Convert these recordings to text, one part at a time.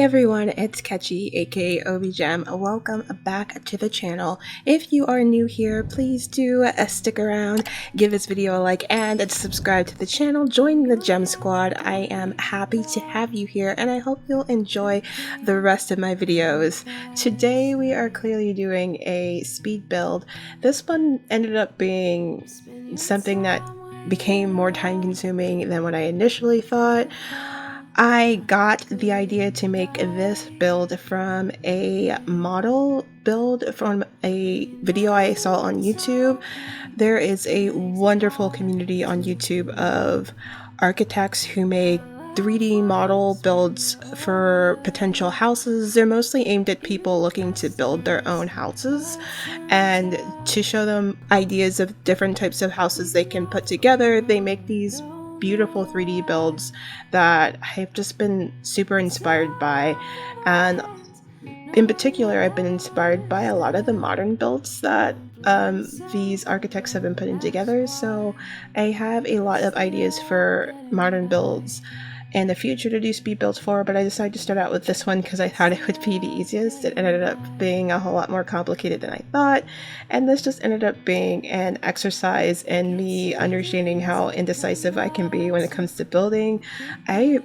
Hey everyone, it's Ketchy, aka OBiGem. Welcome back to the channel. If you are new here, please do stick around, give this video a like, and subscribe to the channel. Join the Gem Squad. I am happy to have you here, and I hope you'll enjoy the rest of my videos. Today we are clearly doing a speed build. This one ended up being something that became more time consuming than what I initially thought. I got the idea to make this build from a model build from a video I saw on YouTube. There is a wonderful community on YouTube of architects who make 3D model builds for potential houses. They're mostly aimed at people looking to build their own houses and to show them ideas of different types of houses they can put together. They make these beautiful 3D builds that I've just been super inspired by, and in particular I've been inspired by a lot of the modern builds that these architects have been putting together. So I have a lot of ideas for modern builds in the future to do speed builds for, but I decided to start out with this one because I thought it would be the easiest. It ended up being a whole lot more complicated than I thought, and this just ended up being an exercise in me understanding how indecisive I can be when it comes to building. I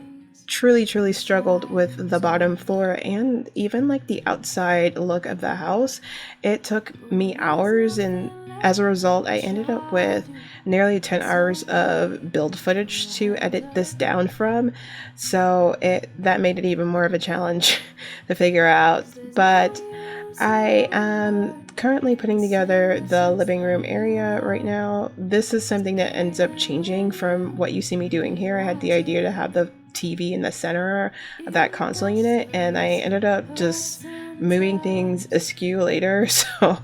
truly struggled with the bottom floor and even like the outside look of the house. It took me hours, and as a result I ended up with nearly 10 hours of build footage to edit this down from, so that made it even more of a challenge to figure out. But I am currently putting together the living room area right now. This is something that ends up changing from what you see me doing here. I had the idea to have the TV in the center of that console unit, and I ended up just moving things askew later, so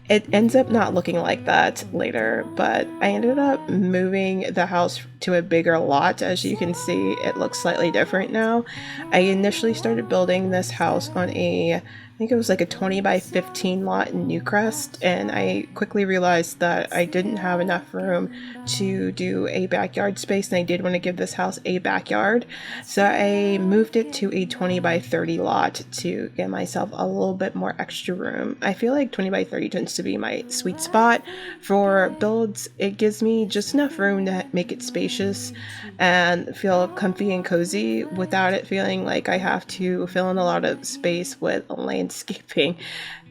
it ends up not looking like that later. But I ended up moving the house to a bigger lot. As you can see, it looks slightly different now. I initially started building this house on I think it was like a 20 by 15 lot in Newcrest, and I quickly realized that I didn't have enough room to do a backyard space, and I did want to give this house a backyard, so I moved it to a 20 by 30 lot to get myself a little bit more extra room. I feel like 20 by 30 tends to be my sweet spot for builds. It gives me just enough room to make it spacious and feel comfy and cozy without it feeling like I have to fill in a lot of space with landscaping.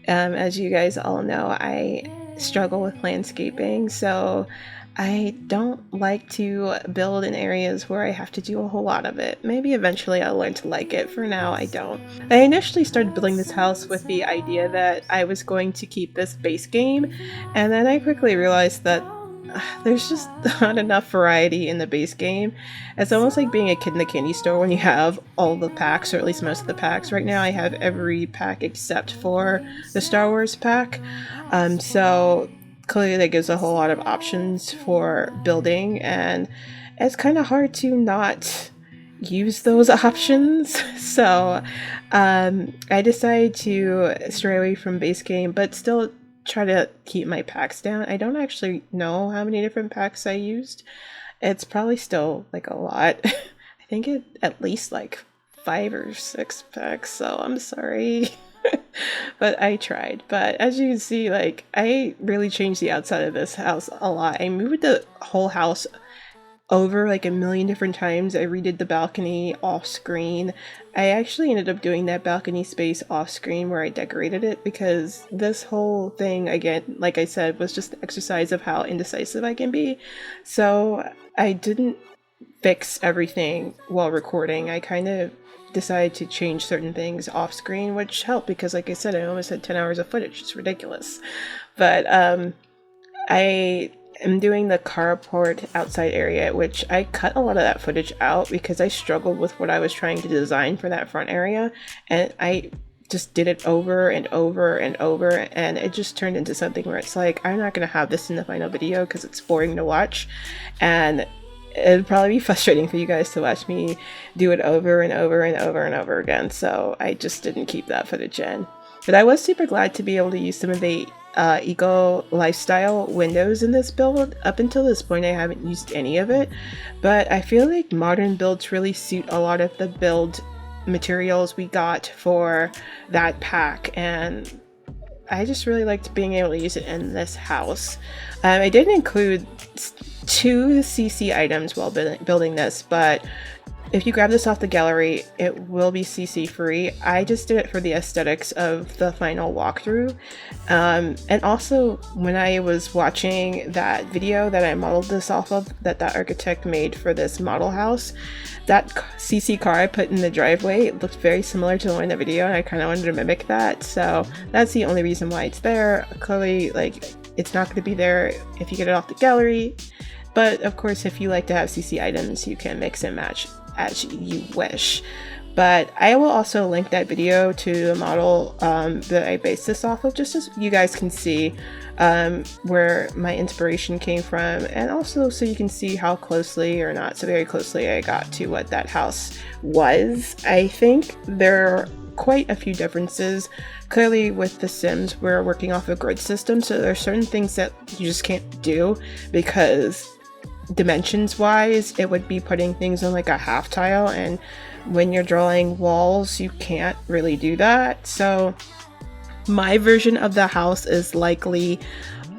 As you guys all know, I struggle with landscaping, so I don't like to build in areas where I have to do a whole lot of it. Maybe eventually I'll learn to like it. For now, I don't. I initially started building this house with the idea that I was going to keep this base game, and then I quickly realized that there's just not enough variety in the base game. It's almost like being a kid in the candy store when you have all the packs, or at least most of the packs. Right now I have every pack except for the Star Wars pack, so clearly that gives a whole lot of options for building, and it's kind of hard to not use those options. So I decided to stray away from base game, but still try to keep my packs down. I don't actually know how many different packs I used. It's probably still like a lot. I think it at least like 5 or 6 packs, so I'm sorry. But I tried. But as you can see, like, I really changed the outside of this house a lot. I moved the whole house over like a million different times. I redid the balcony off screen. I actually ended up doing that balcony space off screen where I decorated it, because this whole thing, again, like I said, was just an exercise of how indecisive I can be. So I didn't fix everything while recording. I kind of decided to change certain things off screen, which helped because, like I said, I almost had 10 hours of footage. It's ridiculous. But I am doing the carport outside area, which I cut a lot of that footage out because I struggled with what I was trying to design for that front area, and I just did it over and over and over, and it just turned into something where it's like, I'm not going to have this in the final video because it's boring to watch, and it'd probably be frustrating for you guys to watch me do it over and over and over and over again, so I just didn't keep that footage in. But I was super glad to be able to use some of the eco lifestyle windows in this build. Up until this point I haven't used any of it, but I feel like modern builds really suit a lot of the build materials we got for that pack, and I just really liked being able to use it in this house. I did include 2 CC items while building this, but if you grab this off the gallery, it will be CC free. I just did it for the aesthetics of the final walkthrough. And also, when I was watching that video that I modeled this off of, that architect made for this model house, that CC car I put in the driveway, it looked very similar to the one in the video, and I kind of wanted to mimic that. So that's the only reason why it's there. Clearly, like, it's not going to be there if you get it off the gallery. But of course, if you like to have CC items, you can mix and match as you wish. But I will also link that video to the model that I based this off of, just so you guys can see where my inspiration came from, and also so you can see how closely, or not so very closely, I got to what that house was. I think there are quite a few differences. Clearly with The Sims, we're working off a grid system, so there are certain things that you just can't do because dimensions wise it would be putting things on like a half tile, and when you're drawing walls you can't really do that. So my version of the house is likely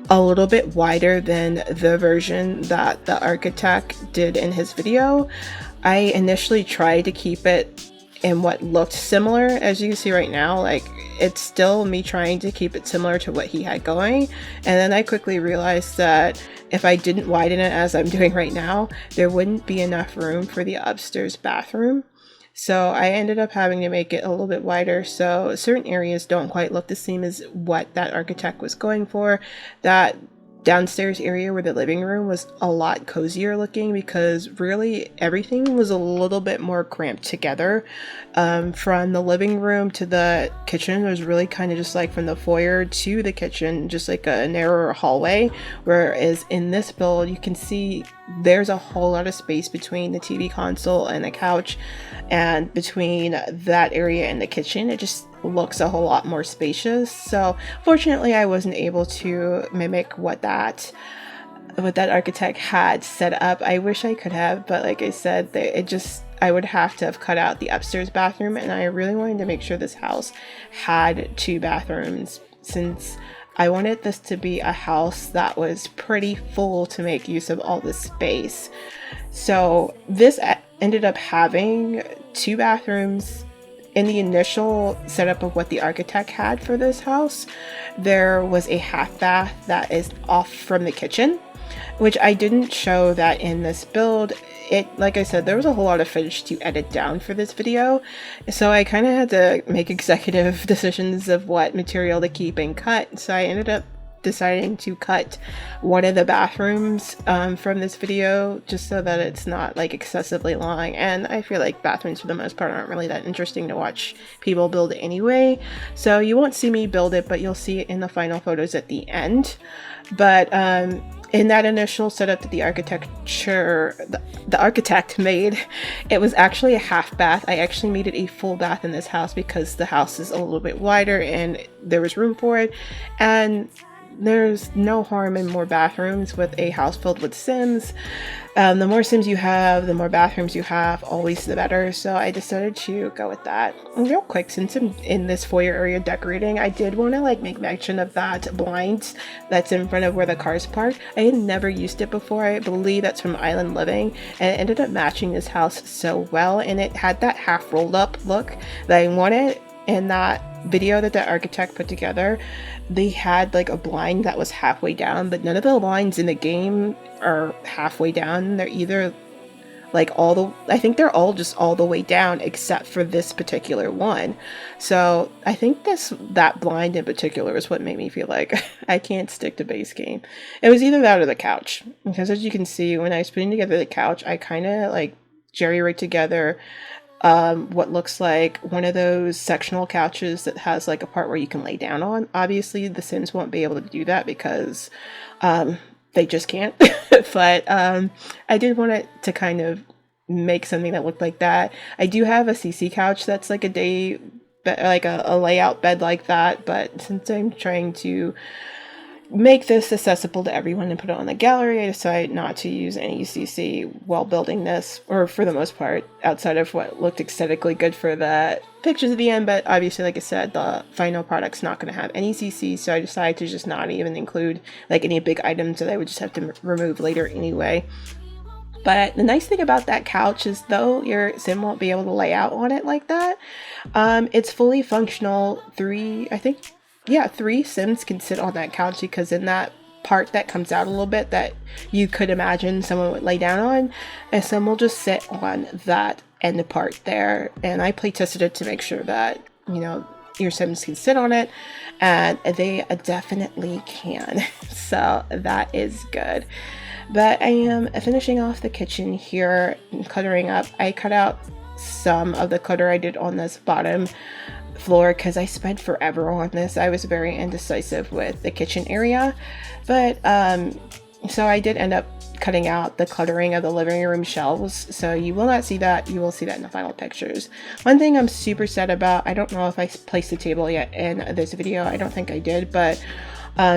a little bit wider than the version that the architect did in his video. I initially tried to keep it in what looked similar, as you can see right now. Like, it's still me trying to keep it similar to what he had going, and then I quickly realized that if I didn't widen it as I'm doing right now, there wouldn't be enough room for the upstairs bathroom. So I ended up having to make it a little bit wider, so certain areas don't quite look the same as what that architect was going for. That downstairs area where the living room was a lot cozier looking, because really everything was a little bit more cramped together. From the living room to the kitchen, it was really kind of just like from the foyer to the kitchen, just like a narrower hallway, whereas in this build you can see there's a whole lot of space between the TV console and the couch, and between that area and the kitchen it just looks a whole lot more spacious. So fortunately I wasn't able to mimic what that architect had set up. I wish I could have, but like I said, I would have to have cut out the upstairs bathroom, and I really wanted to make sure this house had 2 bathrooms, since I wanted this to be a house that was pretty full to make use of all the space. So this ended up having 2 bathrooms. In the initial setup of what the architect had for this house, there was a half bath that is off from the kitchen, which I didn't show that in this build. Like I said, there was a whole lot of footage to edit down for this video, so I kind of had to make executive decisions of what material to keep and cut. So I ended up deciding to cut one of the bathrooms from this video, just so that it's not like excessively long, and I feel like bathrooms for the most part aren't really that interesting to watch people build anyway, so you won't see me build it, but you'll see it in the final photos at the end. But in that initial setup that the architect made, it was actually a half bath. I actually made it a full bath in this house because the house is a little bit wider and there was room for it, and there's no harm in more bathrooms with a house filled with Sims. The more Sims you have, the more bathrooms you have, always the better. So I decided to go with that. And real quick, since I'm in this foyer area decorating, I did want to like make mention of that blind that's in front of where the cars park. I had never used it before. I believe that's from Island Living, and it ended up matching this house so well, and it had that half rolled up look that I wanted. In that video that the architect put together, they had like a blind that was halfway down, but none of the blinds in the game are halfway down. They're either like I think they're all just all the way down except for this particular one. So I think that blind in particular is what made me feel like I can't stick to base game. It was either that or the couch, because as you can see, when I was putting together the couch, I kind of like jerry-rigged together what looks like one of those sectional couches that has like a part where you can lay down on. Obviously the Sims won't be able to do that because they just can't. But I did want it to kind of make something that looked like that. I do have a CC couch that's like a layout bed like that, but since I'm trying to make this accessible to everyone and put it on the gallery, I decided not to use any CC while building this, or for the most part, outside of what looked aesthetically good for the pictures at the end. But obviously, like I said, the final product's not going to have any CC, so I decided to just not even include like any big items that I would just have to remove later anyway. But the nice thing about that couch is, though your sim won't be able to lay out on it like that, it's fully functional. Three sims can sit on that couch, because in that part that comes out a little bit that you could imagine someone would lay down on, a sim will just sit on that end part there. And I play tested it to make sure that, you know, your sims can sit on it, and they definitely can. So that is good. But I am finishing off the kitchen here and cluttering up. I cut out some of the clutter I did on this bottom floor because I spent forever on this. I was very indecisive with the kitchen area. But so I did end up cutting out the cluttering of the living room shelves. So you will not see that. You will see that in the final pictures. One thing I'm super sad about, I don't know if I placed the table yet in this video. I don't think I did, but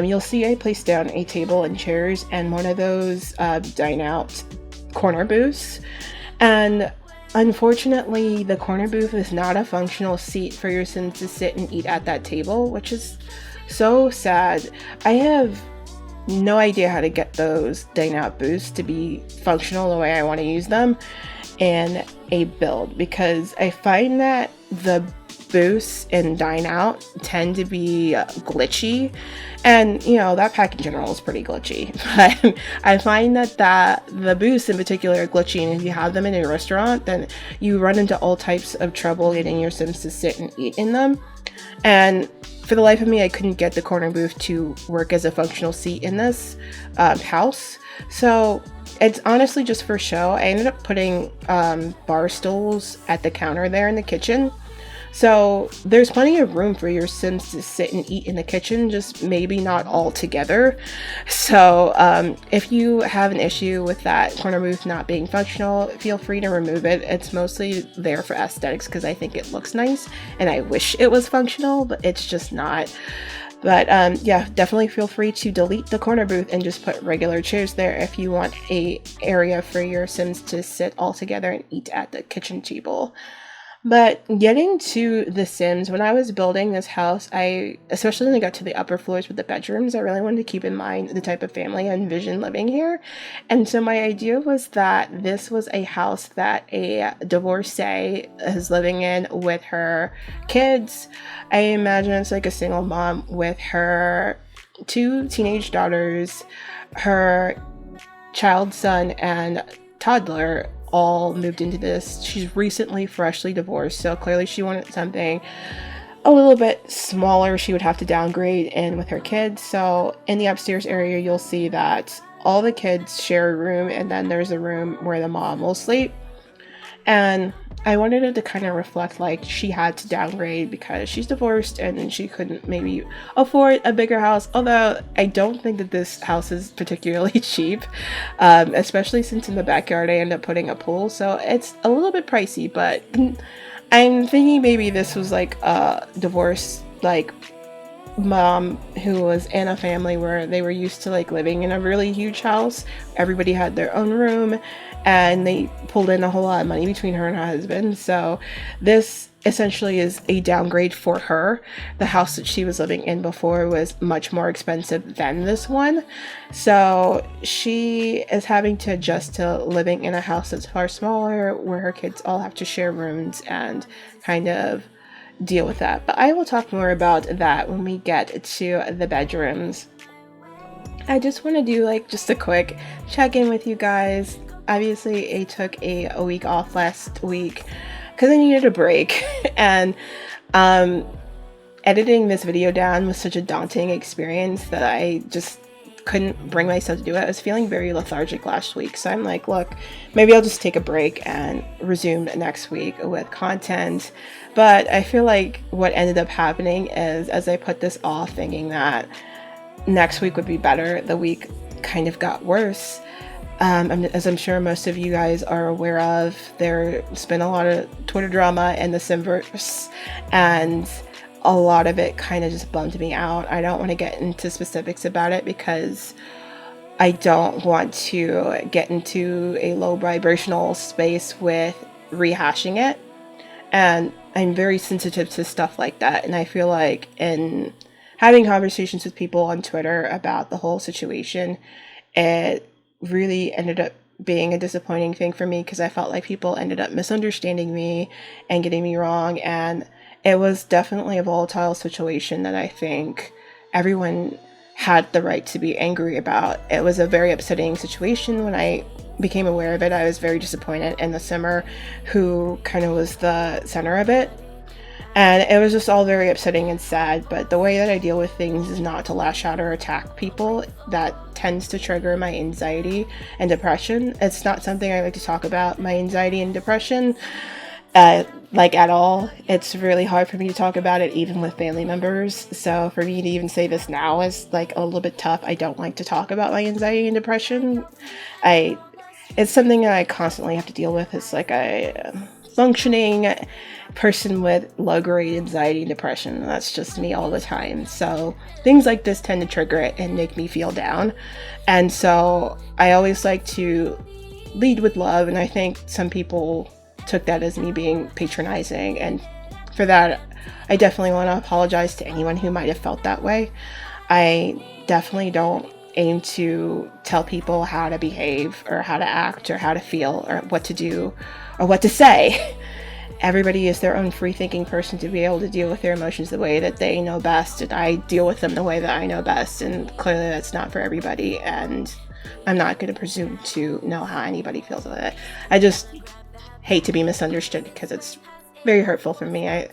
you'll see I placed down a table and chairs and one of those dine out corner booths. And unfortunately, the corner booth is not a functional seat for your sims to sit and eat at that table, which is so sad. I have no idea how to get those dine out booths to be functional the way I want to use them in a build, because I find that the booths in dine out tend to be glitchy, and you know that pack in general is pretty glitchy, but I find that the booths in particular are glitchy, and if you have them in a restaurant, then you run into all types of trouble getting your sims to sit and eat in them. And for the life of me, I couldn't get the corner booth to work as a functional seat in this house, so it's honestly just for show. I ended up putting bar stools at the counter there in the kitchen. So there's plenty of room for your sims to sit and eat in the kitchen, just maybe not all together. So if you have an issue with that corner booth not being functional, feel free to remove it. It's mostly there for aesthetics because I think it looks nice and I wish it was functional, but it's just not. But yeah, definitely feel free to delete the corner booth and just put regular chairs there if you want a area for your sims to sit all together and eat at the kitchen table. But getting to the Sims, when I was building this house, especially when I got to the upper floors with the bedrooms, I really wanted to keep in mind the type of family I envisioned living here. And so my idea was that this was a house that a divorcee is living in with her kids. I imagine it's like a single mom with her 2 teenage daughters, her child son, and toddler all moved into this. She's recently freshly divorced, so clearly she wanted something a little bit smaller. She would have to downgrade in with her kids. So in the upstairs area, you'll see that all the kids share a room, and then there's a room where the mom will sleep. And I wanted it to kind of reflect like she had to downgrade because she's divorced and she couldn't maybe afford a bigger house. Although I don't think that this house is particularly cheap, especially since in the backyard I end up putting a pool. So it's a little bit pricey, but I'm thinking maybe this was like a divorce like mom who was in a family where they were used to like living in a really huge house. Everybody had their own room and they pulled in a whole lot of money between her and her husband. So this essentially is a downgrade for her. The house that she was living in before was much more expensive than this one. So she is having to adjust to living in a house that's far smaller, where her kids all have to share rooms and kind of deal with that. But I will talk more about that when we get to the bedrooms. I just want to do like just a quick check-in with you guys. Obviously, I took a week off last week because I needed a break, and editing this video down was such a daunting experience that I just couldn't bring myself to do it. I was feeling very lethargic last week, so I'm like, look, maybe I'll just take a break and resume next week with content. But I feel like what ended up happening is, as I put this off thinking that next week would be better, the week kind of got worse. As I'm sure most of you guys are aware of, there's been a lot of Twitter drama in the Simverse, and a lot of it kind of just bummed me out. I don't want to get into specifics about it because I don't want to get into a low vibrational space with rehashing it. And I'm very sensitive to stuff like that. And I feel like in having conversations with people on Twitter about the whole situation, it really ended up being a disappointing thing for me because I felt like people ended up misunderstanding me and getting me wrong. And it was definitely a volatile situation that I think everyone had the right to be angry about. It was a very upsetting situation. When I became aware of it, I was very disappointed in the simmer who kind of was the center of it. And it was just all very upsetting and sad, but the way that I deal with things is not to lash out or attack people. That tends to trigger my anxiety and depression. It's not something I like to talk about, my anxiety and depression, like at all. It's really hard for me to talk about it, even with family members. So for me to even say this now is like a little bit tough. I don't like to talk about my anxiety and depression. It's something that I constantly have to deal with. It's like a functioning person with low-grade anxiety and depression. That's just me all the time. So things like this tend to trigger it and make me feel down. And so I always like to lead with love, and I think some people took that as me being patronizing, and for that I definitely want to apologize to anyone who might have felt that way. I definitely don't aim to tell people how to behave or how to act or how to feel or what to do or what to say. Everybody is their own free-thinking person to be able to deal with their emotions the way that they know best, and I deal with them the way that I know best, and clearly that's not for everybody, and I'm not going to presume to know how anybody feels about it. I just hate to be misunderstood because it's very hurtful for me. I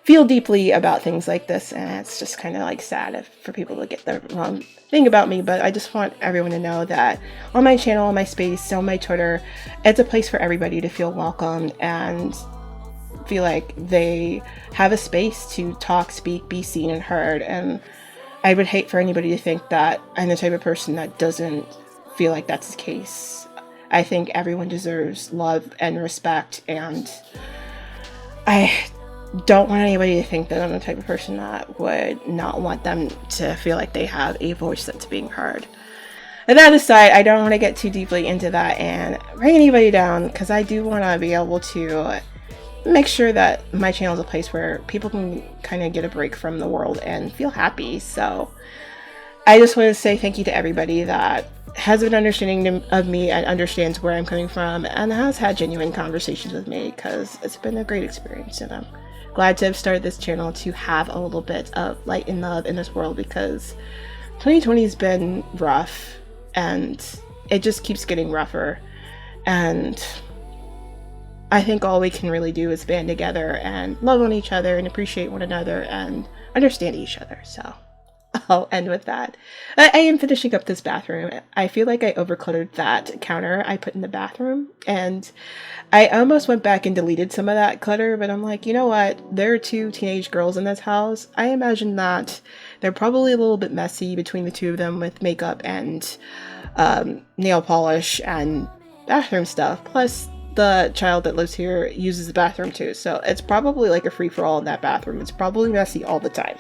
feel deeply about things like this, and it's just kind of like sad for people to get the wrong thing about me. But I just want everyone to know that on my channel, on my space, on my Twitter, it's a place for everybody to feel welcomed and feel like they have a space to talk, speak, be seen and heard. And I would hate for anybody to think that I'm the type of person that doesn't feel like that's the case. I think everyone deserves love and respect, and I don't want anybody to think that I'm the type of person that would not want them to feel like they have a voice that's being heard. And that aside, I don't want to get too deeply into that and bring anybody down, because I do want to be able to make sure that my channel is a place where people can kind of get a break from the world and feel happy. So I just want to say thank you to everybody that has an understanding of me and understands where I'm coming from and has had genuine conversations with me, because it's been a great experience, and I'm glad to have started this channel to have a little bit of light and love in this world, because 2020 has been rough and it just keeps getting rougher, and I think all we can really do is band together and love on each other and appreciate one another and understand each other. So I'll end with that. I am finishing up this bathroom. I feel like I overcluttered that counter I put in the bathroom, and I almost went back and deleted some of that clutter, but I'm like, you know what? There are 2 teenage girls in this house. I imagine that they're probably a little bit messy between the 2 of them with makeup and nail polish and bathroom stuff. Plus, the child that lives here uses the bathroom too, so it's probably like a free-for-all in that bathroom. It's probably messy all the time.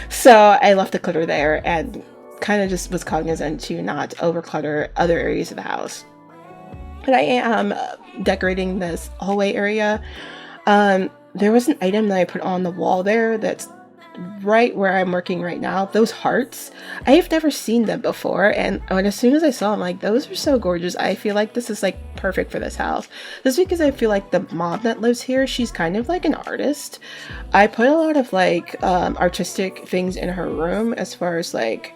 So I left the clutter there and kind of just was cognizant to not overclutter other areas of the house. But I am decorating this hallway area. There was an item that I put on the wall there that's right where I'm working right now. Those hearts, I have never seen them before, and as soon as I saw them, like, those are so gorgeous. I feel like this is like perfect for this house. This is because I feel like the mom that lives here, she's kind of like an artist. I put a lot of like artistic things in her room as far as like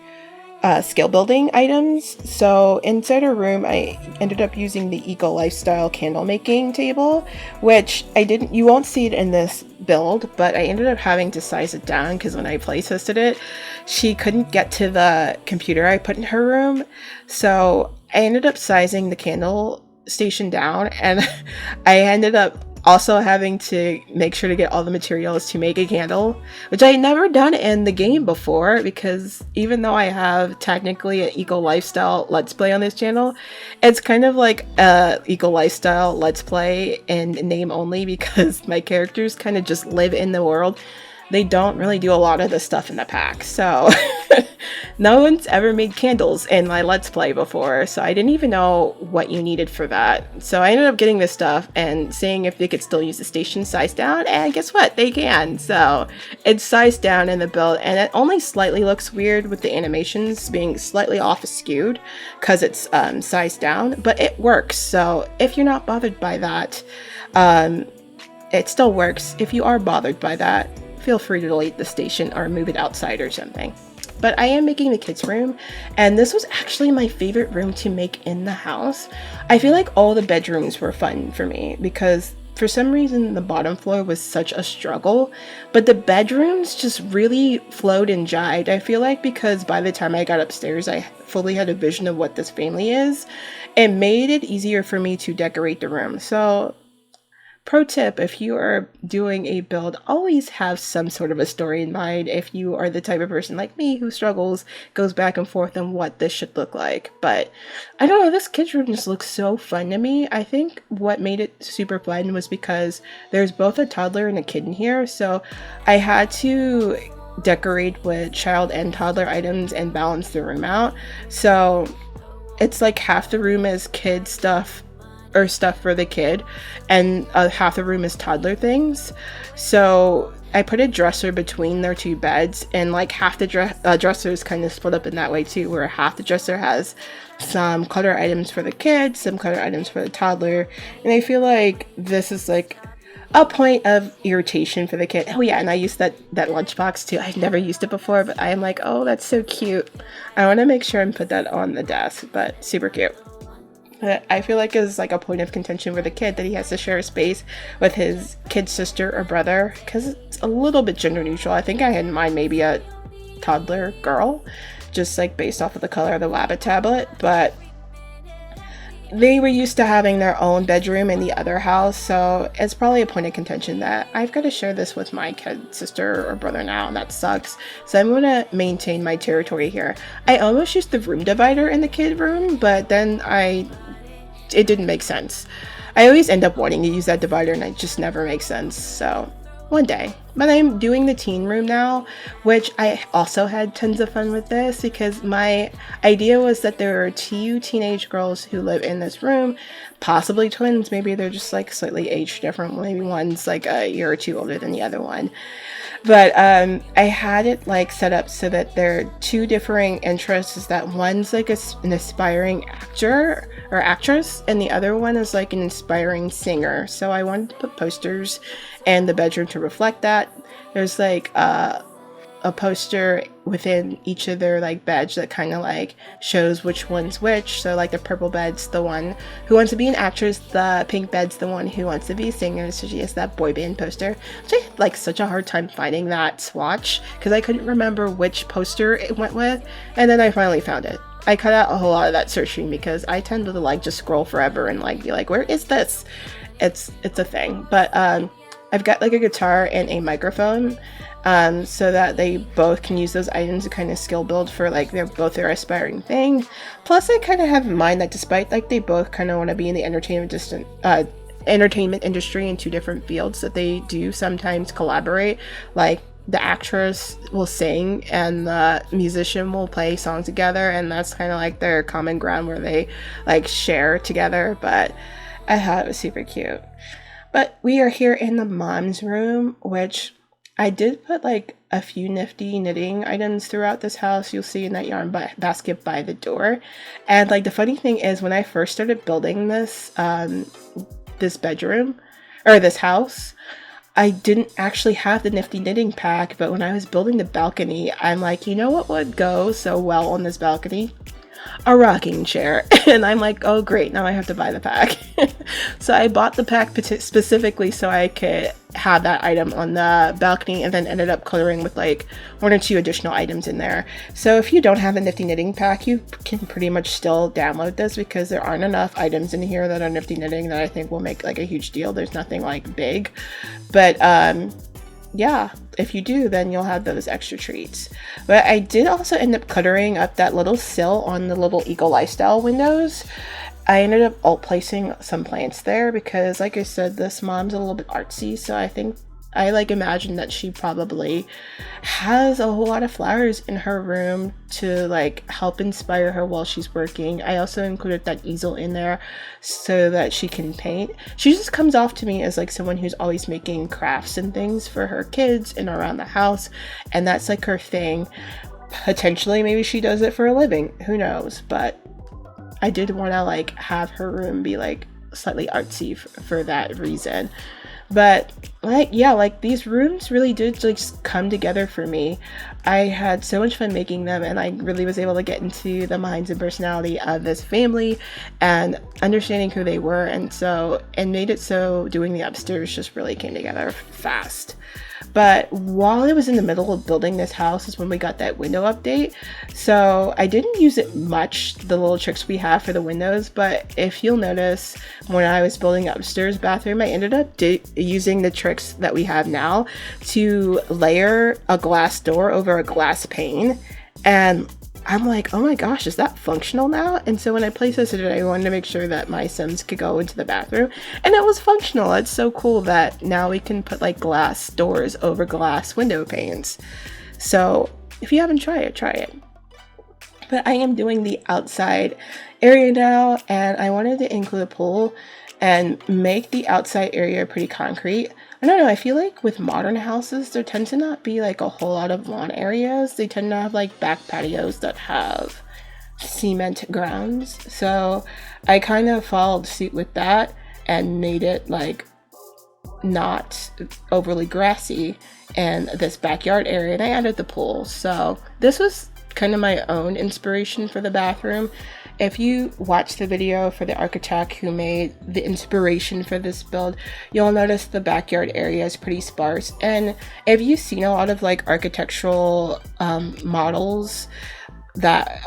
skill building items. So inside her room, I ended up using the eco lifestyle candle making table, which you won't see it in this build, but I ended up having to size it down because when I play tested it, she couldn't get to the computer I put in her room. So I ended up sizing the candle station down, and I ended up also having to make sure to get all the materials to make a candle, which I had never done in the game before, because even though I have technically an eco lifestyle let's play on this channel, it's kind of like a eco lifestyle let's play in name only, because my characters kind of just live in the world. they don't really do a lot of the stuff in the pack. So no one's ever made candles in my Let's Play before, so I didn't even know what you needed for that. So I ended up getting this stuff and seeing if they could still use the station sized down, and guess what? They can. So it's sized down in the build, and it only slightly looks weird with the animations being slightly off skewed because it's sized down, but it works. So if you're not bothered by that, it still works. If you are bothered by that, feel free to delete the station or move it outside or something. But I am making the kids' room, and this was actually my favorite room to make in the house. I feel like all the bedrooms were fun for me because for some reason the bottom floor was such a struggle, but the bedrooms just really flowed and jived. I feel like because by the time I got upstairs, I fully had a vision of what this family is. It made it easier for me to decorate the room. So pro tip, if you are doing a build, always have some sort of a story in mind if you are the type of person like me who struggles, goes back and forth on what this should look like. But I don't know, this kids room just looks so fun to me. I think what made it super fun was because there's both a toddler and a kid in here, so I had to decorate with child and toddler items and balance the room out. So it's like half the room is kid stuff or stuff for the kid, and half the room is toddler things. So I put a dresser between their two beds, and like half the dresser is kind of split up in that way too, where half the dresser has some clutter items for the kids, some clutter items for the toddler. And I feel like this is like a point of irritation for the kid. Oh yeah, and I used that lunchbox too. I've never used it before, but I'm like, oh, that's so cute. I want to make sure and put that on the desk, but super cute. But I feel like it's like a point of contention for the kid that he has to share a space with his kid sister or brother, because it's a little bit gender neutral. I think I had in mind maybe a toddler girl, just like based off of the color of the Wabbit tablet, but they were used to having their own bedroom in the other house, so it's probably a point of contention that I've got to share this with my kid sister or brother now, and that sucks. So I'm going to maintain my territory here. I almost used the room divider in the kid room, but then it didn't make sense. I always end up wanting to use that divider, and it just never makes sense, so one day. But I'm doing the teen room now, which I also had tons of fun with this because my idea was that there are two teenage girls who live in this room, possibly twins. Maybe they're just like slightly age different. Maybe one's like a year or two older than the other one. But I had it like set up so that there are two differing interests. Is that one's like an aspiring actor or actress, and the other one is like an inspiring singer. So I wanted to put posters in the bedroom to reflect that. There's like a poster within each of their like beds that kind of like shows which one's which. So like the purple bed's the one who wants to be an actress, the pink bed's the one who wants to be a singer. So she has that boy band poster, which I had like such a hard time finding that swatch because I couldn't remember which poster it went with, and then I finally found it. I cut out a whole lot of that searching because I tend to like just scroll forever and like be like, where is this? It's a thing. But I've got like a guitar and a microphone, so that they both can use those items to kind of skill build for like their aspiring thing. Plus I kind of have in mind that despite like they both kind of want to be in the entertainment industry in two different fields, that they do sometimes collaborate. Like the actress will sing and the musician will play songs together, and that's kind of like their common ground where they like share together. But I thought it was super cute. But we are here in the mom's room, which I did put like a few nifty knitting items throughout this house. You'll see in that yarn basket by the door. And like the funny thing is, when I first started building this this bedroom or this house, I didn't actually have the nifty knitting pack. But when I was building the balcony, I'm like, you know what would go so well on this balcony? A rocking chair. And I'm like, oh great, now I have to buy the pack. So I bought the pack specifically so I could have that item on the balcony, and then ended up coloring with like one or two additional items in there. So if you don't have a nifty knitting pack, you can pretty much still download this because there aren't enough items in here that are nifty knitting that I think will make like a huge deal. There's nothing like big, but yeah, if you do, then you'll have those extra treats. But I did also end up coloring up that little sill on the little Eco Lifestyle windows. I ended up alt placing some plants there because, like I said, this mom's a little bit artsy, so I think I like imagine that she probably has a whole lot of flowers in her room to like help inspire her while she's working. I also included that easel in there so that she can paint. She just comes off to me as like someone who's always making crafts and things for her kids and around the house, and that's like her thing. Potentially maybe she does it for a living, who knows, but I did want to like have her room be like slightly artsy for that reason. But like, yeah, like these rooms really did just come together for me. I had so much fun making them, and I really was able to get into the minds and personality of this family and understanding who they were, and made it so doing the upstairs just really came together fast. But while I was in the middle of building this house is when we got that window update. So I didn't use it much, the little tricks we have for the windows, but if you'll notice, when I was building upstairs bathroom, I ended up using the tricks that we have now to layer a glass door over a glass pane. And I'm like, oh my gosh, is that functional now? And so when I placed this today, I wanted to make sure that my sons could go into the bathroom, and it was functional. It's so cool that now we can put like glass doors over glass window panes. So if you haven't tried it, try it. But I am doing the outside area now, and I wanted to include a pool and make the outside area pretty concrete. I don't know, I feel like with modern houses, there tend to not be like a whole lot of lawn areas. They tend to have like back patios that have cement grounds. So I kind of followed suit with that and made it like not overly grassy in this backyard area, and I added the pool. So this was kind of my own inspiration for the bathroom. If you watch the video for the architect who made the inspiration for this build, you'll notice the backyard area is pretty sparse. And if you've seen a lot of like architectural models that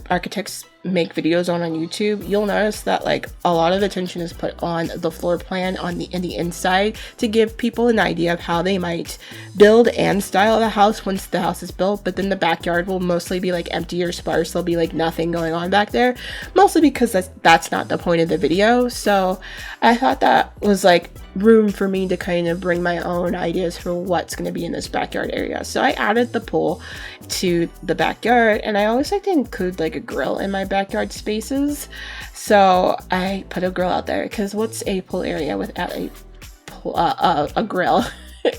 architects make videos on YouTube, you'll notice that like a lot of attention is put on the floor plan on the inside to give people an idea of how they might build and style the house once the house is built. But then the backyard will mostly be like empty or sparse. There'll be like nothing going on back there, mostly because that's not the point of the video. So I thought that was like room for me to kind of bring my own ideas for what's going to be in this backyard area. So I added the pool to the backyard, and I always like to include like a grill in my backyard spaces. So I put a grill out there, because what's a pool area without a grill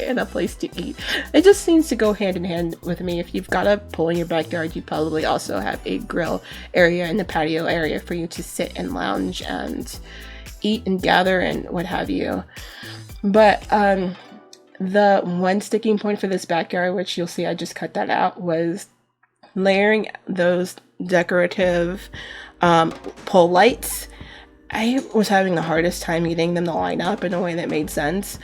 and a place to eat? It just seems to go hand in hand with me. If you've got a pool in your backyard, you probably also have a grill area in the patio area for you to sit and lounge and eat and gather and what have you. But the one sticking point for this backyard, which you'll see I just cut that out, was layering those decorative pole lights. I was having the hardest time getting them to line up in a way that made sense,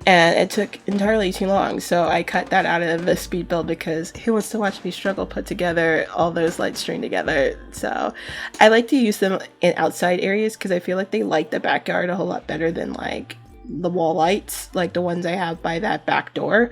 and it took entirely too long. So I cut that out of the speed build, because who wants to watch me struggle put together all those lights string together? So I like to use them in outside areas, because I feel like they light the backyard a whole lot better than like the wall lights, like the ones I have by that back door.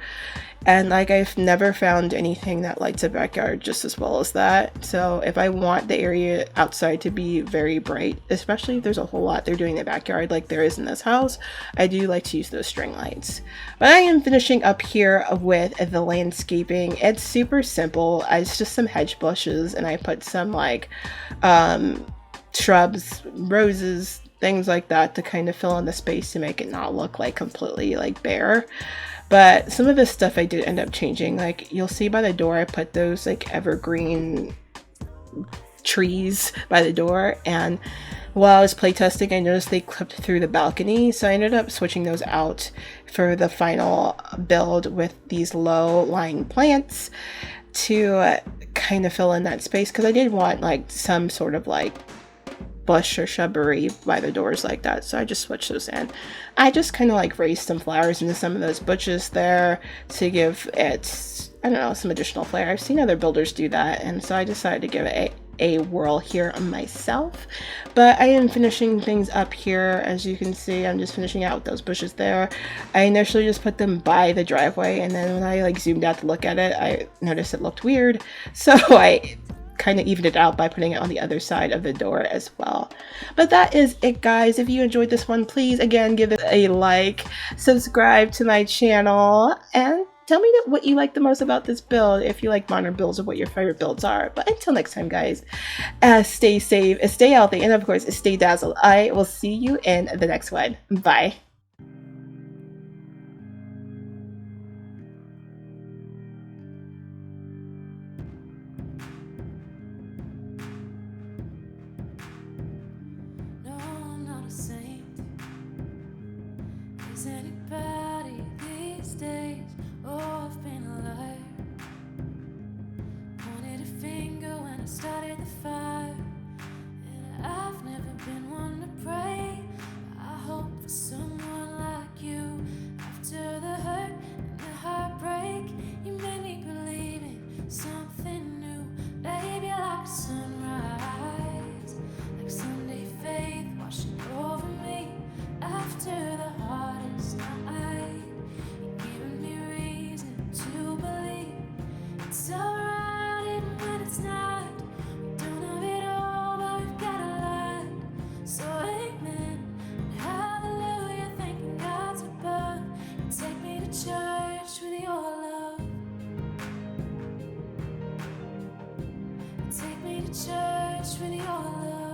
And like, I've never found anything that lights a backyard just as well as that. So if I want the area outside to be very bright, especially if there's a whole lot they're doing in the backyard like there is in this house, I do like to use those string lights. But I am finishing up here with the landscaping. It's super simple. It's just some hedge bushes, and I put some like shrubs, roses, things like that to kind of fill in the space to make it not look like completely like bare. But some of this stuff I did end up changing. Like, you'll see by the door, I put those like evergreen trees by the door, and while I was playtesting, I noticed they clipped through the balcony, so I ended up switching those out for the final build with these low-lying plants to kind of fill in that space, because I did want like some sort of like bush or shrubbery by the doors like that. So I just switched those in. I just kind of like raised some flowers into some of those bushes there to give it, I don't know, some additional flair. I've seen other builders do that, and so I decided to give it a whirl here myself. But I am finishing things up here. As you can see, I'm just finishing out with those bushes there. I initially just put them by the driveway, and then when I like zoomed out to look at it, I noticed it looked weird. So I kind of even it out by putting it on the other side of the door as well. But that is it, guys. If you enjoyed this one, please again give it a like, subscribe to my channel, and tell me what you like the most about this build, if you like modern builds or what your favorite builds are. But until next time, guys, stay safe, stay healthy, and of course stay dazzled. I will see you in the next one. Bye. Is anybody these days? Oh, I've been a liar. Pointed a finger when I started the fire, and I've never been one to pray. I hope for someone like you. After the hurt and the heartbreak, you made me believe in something new. Baby, like a sunrise, like Sunday faith washing over me. After the hardest night, you're giving me reason to believe it's alright even when it's not. We don't have it all, but we've got a lot. So amen and hallelujah, thanking God's above. And take me to church with your love. And take me to church with your love.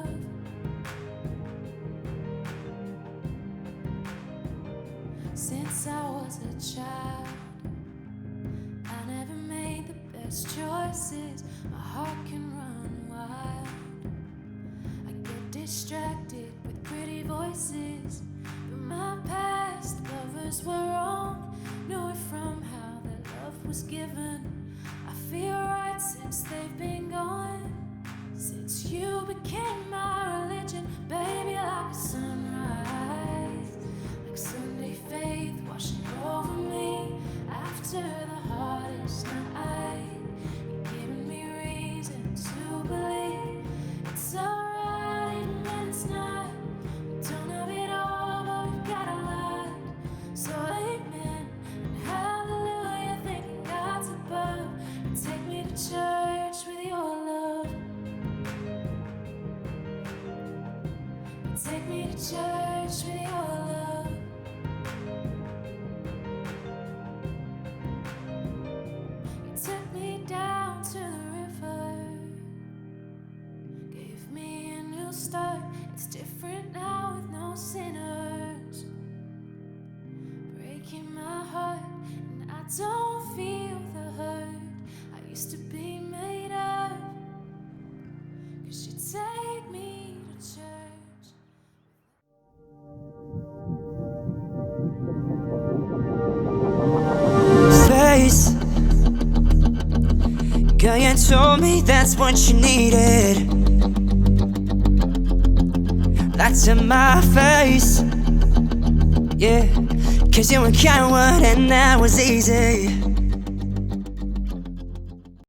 Since I was a child, I never made the best choices. My heart can run wild. I get distracted with pretty voices, but my past lovers were wrong. Knew it from how that love was given. I feel right since they've been gone. Since you became my religion, baby, like a sunrise, like Sunday faith washing over me. After the hardest night, you're giving me reason to believe it's alright even when it's not. We don't have it all, but we've got a lot. So amen and hallelujah, thanking God's above. And take me to church with your love. And take me to church with your love. You took me down to the river, gave me a new start. It's different now with no sinners, breaking my heart, and I don't feel the hurt I used to be made of. 'Cause you take me to church. Face, girl, you told me that's what you needed. Light to my face, yeah. 'Cause you were coward and that was easy.